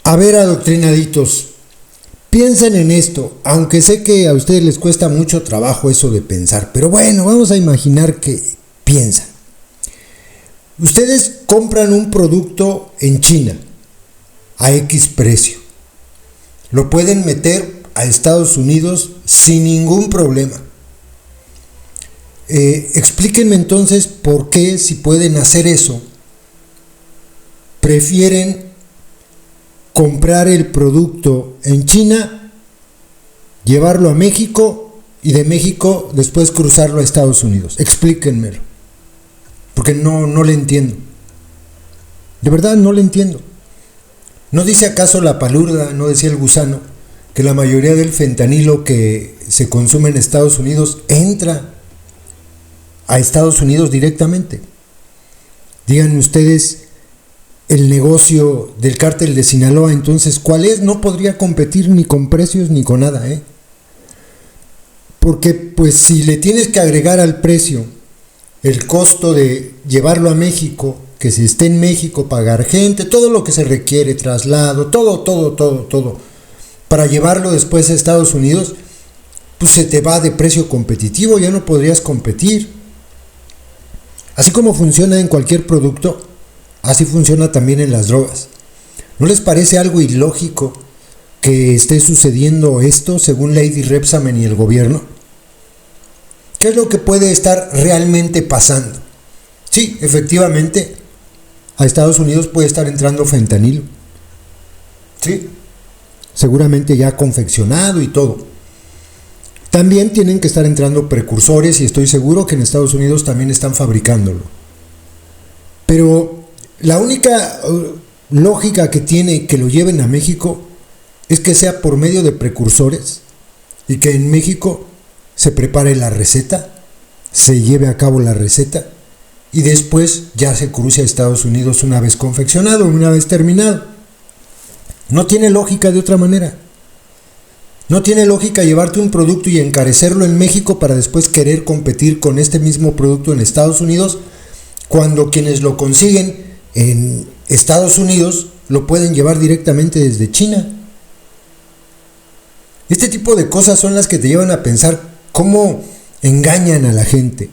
A ver, adoctrinaditos, piensen en esto, aunque sé que a ustedes les cuesta mucho trabajo eso de pensar, pero bueno, vamos a imaginar que piensan. Ustedes compran un producto en China a X precio. Lo pueden meter a Estados Unidos sin ningún problema. Explíquenme entonces por qué, si pueden hacer eso, prefieren comprar el producto en China, llevarlo a México y de México después cruzarlo a Estados Unidos. Explíquenmelo, porque no le entiendo. De verdad no le entiendo. ¿No dice acaso la palurda, no decía el gusano, que la mayoría del fentanilo que se consume en Estados Unidos entra a Estados Unidos directamente? Díganme ustedes, el negocio del cártel de Sinaloa, entonces, ¿cuál es? No podría competir ni con precios ni con nada, Porque pues si le tienes que agregar al precio el costo de llevarlo a México, que si esté en México, pagar gente, todo lo que se requiere, traslado, todo, para llevarlo después a Estados Unidos, pues se te va de precio competitivo, ya no podrías competir. Así como funciona en cualquier producto, así funciona también en las drogas. ¿No les parece algo ilógico que esté sucediendo esto según Lady Rebsamen y el gobierno? ¿Qué es lo que puede estar realmente pasando? Sí, efectivamente, a Estados Unidos puede estar entrando fentanilo. Sí, seguramente ya confeccionado y todo. También tienen que estar entrando precursores y estoy seguro que en Estados Unidos también están fabricándolo. Pero la única lógica que tiene que lo lleven a México es que sea por medio de precursores y que en México se prepare la receta, se lleve a cabo la receta y después ya se cruce a Estados Unidos una vez confeccionado, una vez terminado. No tiene lógica de otra manera. No tiene lógica llevarte un producto y encarecerlo en México para después querer competir con este mismo producto en Estados Unidos, cuando quienes lo consiguen en Estados Unidos lo pueden llevar directamente desde China. Este tipo de cosas son las que te llevan a pensar cómo engañan a la gente.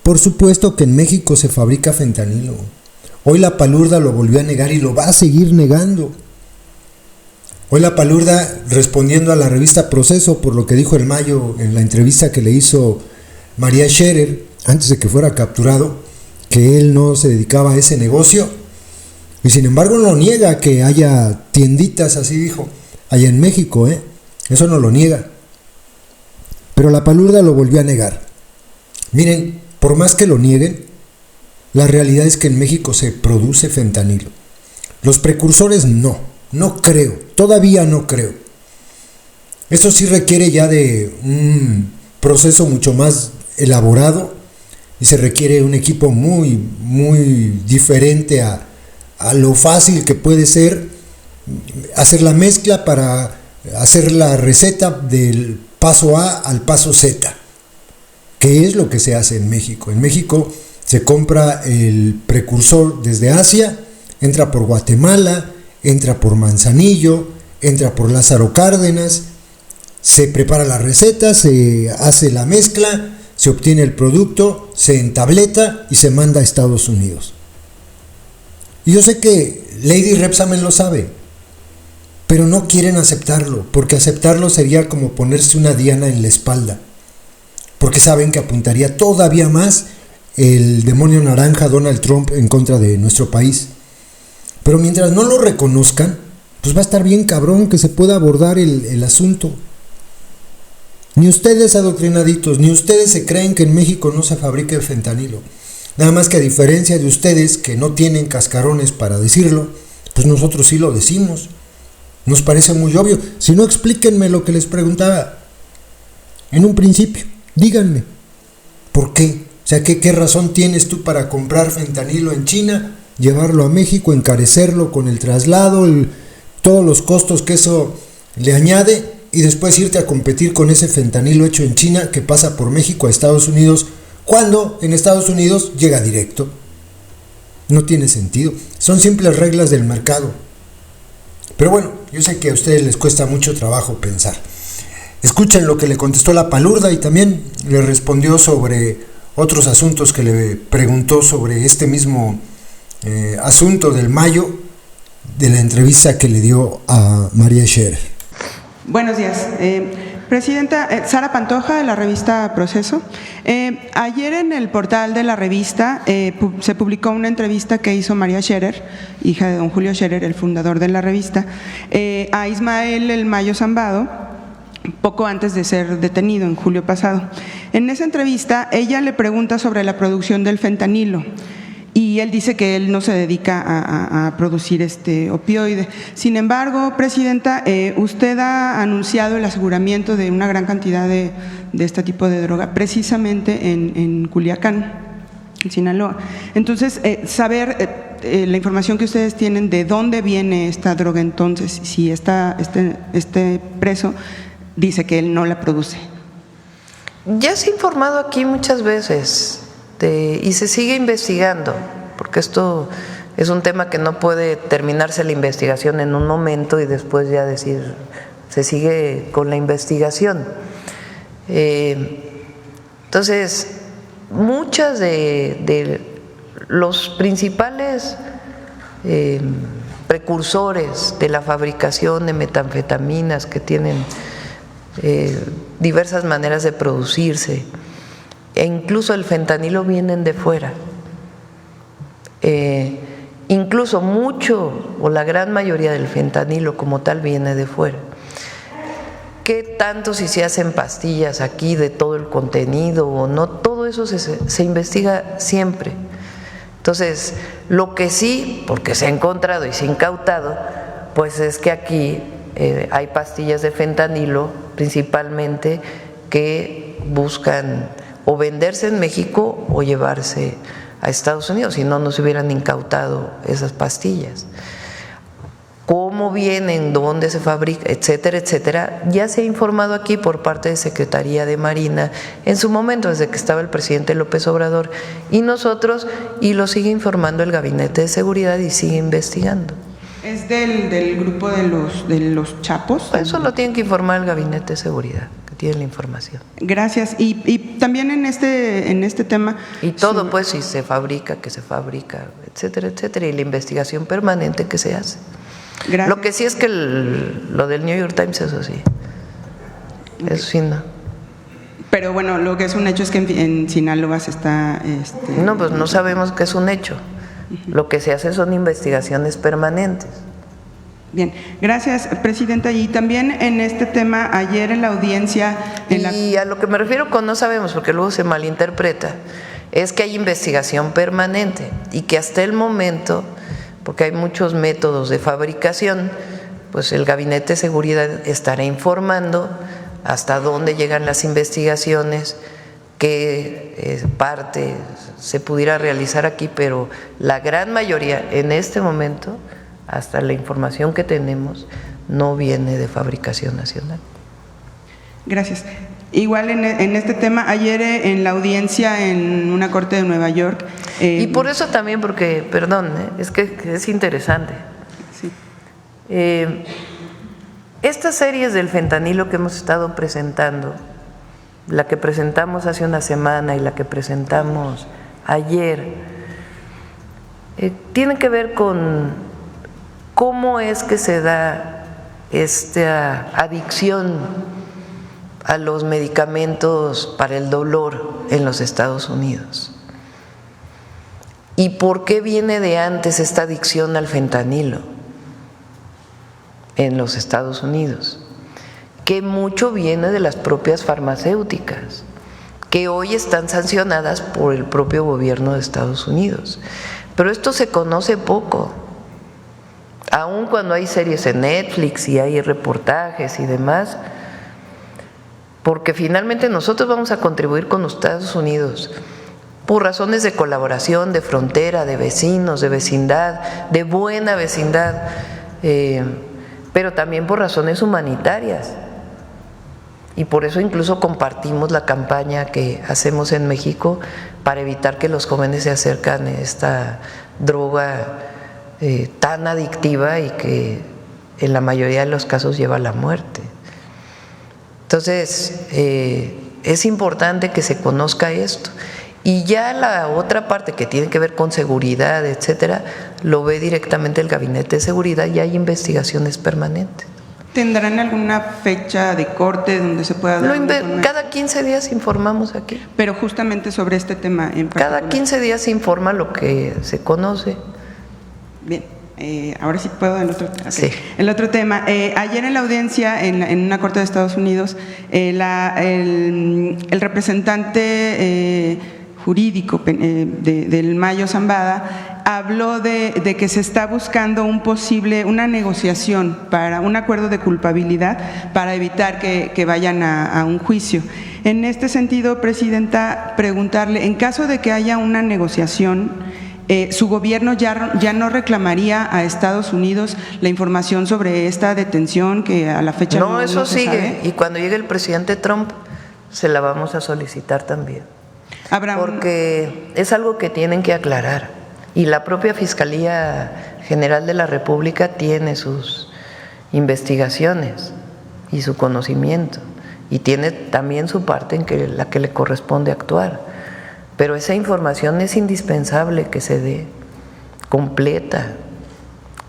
Por supuesto que en México se fabrica fentanilo. Hoy la palurda lo volvió a negar y lo va a seguir negando. Hoy la palurda, respondiendo a la revista Proceso por lo que dijo el Mayo en la entrevista que le hizo María Scherer antes de que fuera capturado, que él no se dedicaba a ese negocio, y sin embargo no niega que haya tienditas, así dijo, allá en México, eso no lo niega. Pero la palurda lo volvió a negar. Miren, por más que lo nieguen, la realidad es que en México se produce fentanilo. Los precursores no creo, todavía no creo. Eso sí requiere ya de un proceso mucho más elaborado y se requiere un equipo muy diferente a lo fácil que puede ser hacer la mezcla para hacer la receta del paso A al paso Z, que es lo que se hace en México. En México se compra el precursor desde Asia, entra por Guatemala, entra por Manzanillo, entra por Lázaro Cárdenas, se prepara la receta, se hace la mezcla, se obtiene el producto, se entableta y se manda a Estados Unidos. Y yo sé que Lady Rebsamen lo sabe, pero no quieren aceptarlo, porque aceptarlo sería como ponerse una diana en la espalda, porque saben que apuntaría todavía más el demonio naranja Donald Trump en contra de nuestro país. Pero mientras no lo reconozcan, pues va a estar bien cabrón que se pueda abordar el asunto. Ni ustedes, adoctrinaditos, ni ustedes se creen que en México no se fabrica el fentanilo. Nada más que a diferencia de ustedes que no tienen cascarones para decirlo, pues nosotros sí lo decimos. Nos parece muy obvio. Si no, explíquenme lo que les preguntaba en un principio. Díganme, ¿por qué? O sea, ¿qué razón tienes tú para comprar fentanilo en China, llevarlo a México, encarecerlo con el traslado, todos los costos que eso le añade, y después irte a competir con ese fentanilo hecho en China que pasa por México a Estados Unidos, cuando en Estados Unidos llega directo? No tiene sentido. Son simples reglas del mercado. Pero bueno, yo sé que a ustedes les cuesta mucho trabajo pensar. Escuchen lo que le contestó la palurda y también le respondió sobre otros asuntos que le preguntó sobre este mismo asunto del mayo de la entrevista que le dio a María Scherer. Buenos días. Presidenta, Sara Pantoja, de la revista Proceso. Ayer en el portal de la revista se publicó una entrevista que hizo María Scherer, hija de don Julio Scherer, el fundador de la revista, a Ismael El Mayo Zambado, poco antes de ser detenido en julio pasado. En esa entrevista, ella le pregunta sobre la producción del fentanilo. Y él dice que él no se dedica a producir este opioide. Sin embargo, Presidenta, usted ha anunciado el aseguramiento de una gran cantidad de este tipo de droga, precisamente en Culiacán, en Sinaloa. Entonces, saber la información que ustedes tienen de dónde viene esta droga, entonces, si este preso dice que él no la produce. Ya se ha informado aquí muchas veces. Y se sigue investigando, porque esto es un tema que no puede terminarse la investigación en un momento y después ya decir, se sigue con la investigación. Entonces, muchas de los principales precursores de la fabricación de metanfetaminas que tienen diversas maneras de producirse, e incluso el fentanilo, vienen de fuera. Incluso mucho o la gran mayoría del fentanilo como tal viene de fuera. ¿Qué tanto si se hacen pastillas aquí de todo el contenido o no? Todo eso se investiga siempre. Entonces, lo que sí, porque se ha encontrado y se ha incautado, pues es que aquí hay pastillas de fentanilo principalmente que buscan o venderse en México o llevarse a Estados Unidos, si no, no se hubieran incautado esas pastillas. Cómo vienen, dónde se fabrica, etcétera, etcétera, ya se ha informado aquí por parte de Secretaría de Marina en su momento, desde que estaba el presidente López Obrador y nosotros, y lo sigue informando el Gabinete de Seguridad y sigue investigando. ¿Es del grupo de los Chapos? Eso lo tienen que informar el Gabinete de Seguridad, que tiene la información. Gracias. Y también en este tema… Y todo, pues, si se fabrica, que se fabrica, etcétera, etcétera, y la investigación permanente que se hace. Gracias. Lo que sí es que lo del New York Times, eso sí. Okay. Eso sí, no. Pero bueno, lo que es un hecho es que en Sinaloa se está… No, pues no sabemos que es un hecho. Lo que se hace son investigaciones permanentes. Bien, gracias, Presidenta. Y también en este tema, ayer en la audiencia… Y a lo que me refiero con no sabemos, porque luego se malinterpreta, es que hay investigación permanente y que hasta el momento, porque hay muchos métodos de fabricación, pues el Gabinete de Seguridad estará informando hasta dónde llegan las investigaciones, qué parte se pudiera realizar aquí, pero la gran mayoría en este momento, hasta la información que tenemos, no viene de fabricación nacional. Gracias. Igual en este tema, ayer en la audiencia en una corte de Nueva York… y por eso también, porque, perdón, es que es interesante. Sí. Estas series del fentanilo que hemos estado presentando, la que presentamos hace una semana y la que presentamos ayer, tienen que ver con cómo es que se da esta adicción a los medicamentos para el dolor en los Estados Unidos. ¿Y por qué viene de antes esta adicción al fentanilo en los Estados Unidos? Que mucho viene de las propias farmacéuticas, que hoy están sancionadas por el propio gobierno de Estados Unidos. Pero esto se conoce poco, aun cuando hay series en Netflix y hay reportajes y demás, porque finalmente nosotros vamos a contribuir con Estados Unidos por razones de colaboración, de frontera, de vecinos, de vecindad, de buena vecindad, pero también por razones humanitarias. Y por eso incluso compartimos la campaña que hacemos en México para evitar que los jóvenes se acercan a esta droga tan adictiva y que en la mayoría de los casos lleva a la muerte. Entonces, es importante que se conozca esto. Y ya la otra parte que tiene que ver con seguridad, etcétera, lo ve directamente el Gabinete de Seguridad y hay investigaciones permanentes. ¿Tendrán alguna fecha de corte donde se pueda dar? Cada 15 días informamos aquí. Pero justamente sobre este tema en particular. Cada 15 días se informa lo que se conoce. Bien. Ahora sí puedo el otro, okay. Sí. El otro tema. Ayer en la audiencia en una corte de Estados Unidos, el representante jurídico del Mayo Zambada habló de que se está buscando una negociación para un acuerdo de culpabilidad para evitar que vayan a un juicio. En este sentido, Presidenta, preguntarle, en caso de que haya una negociación, ¿su gobierno ya no reclamaría a Estados Unidos la información sobre esta detención que a la fecha no eso se sigue sabe? Y cuando llegue el presidente Trump se la vamos a solicitar también, porque es algo que tienen que aclarar y la propia Fiscalía General de la República tiene sus investigaciones y su conocimiento y tiene también su parte en la que le corresponde actuar. Pero esa información es indispensable que se dé completa.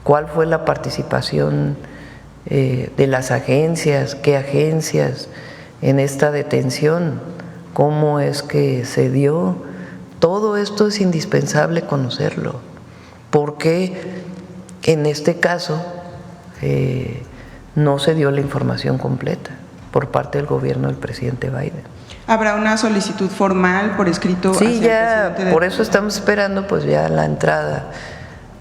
¿Cuál fue la participación de las agencias? ¿Qué agencias en esta detención? ¿Cómo es que se dio? Todo esto es indispensable conocerlo, porque en este caso no se dio la información completa por parte del gobierno del presidente Biden. ¿Habrá una solicitud formal por escrito? Sí, hacia ya, el presidente? Por eso estamos esperando pues ya la entrada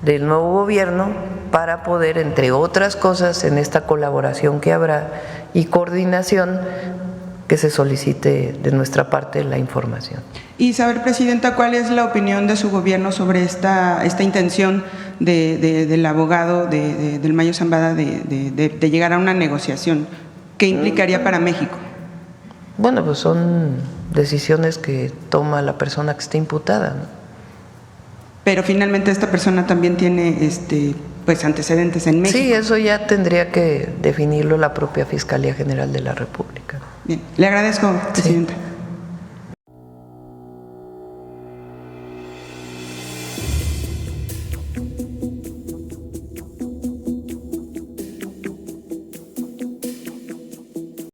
del nuevo gobierno para poder, entre otras cosas, en esta colaboración que habrá y coordinación, que se solicite de nuestra parte la información. Y saber, Presidenta, ¿cuál es la opinión de su gobierno sobre esta intención del abogado del Mayo Zambada de llegar a una negociación? ¿Qué implicaría para México? Bueno, pues son decisiones que toma la persona que está imputada, ¿no? Pero finalmente esta persona también tiene pues antecedentes en México. Sí, eso ya tendría que definirlo la propia Fiscalía General de la República. Bien, le agradezco, Presidenta. Sí.